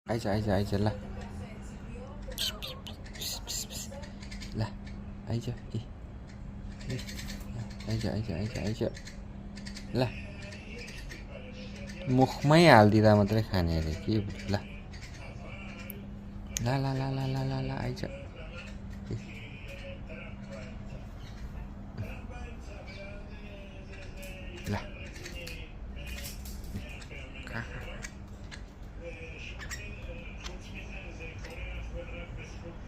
आइज ल ल आइज ए आइज ल मुखमै हालिदिँदा मात्रै खाने अरे के ल ल ल ल ल ल ल आइज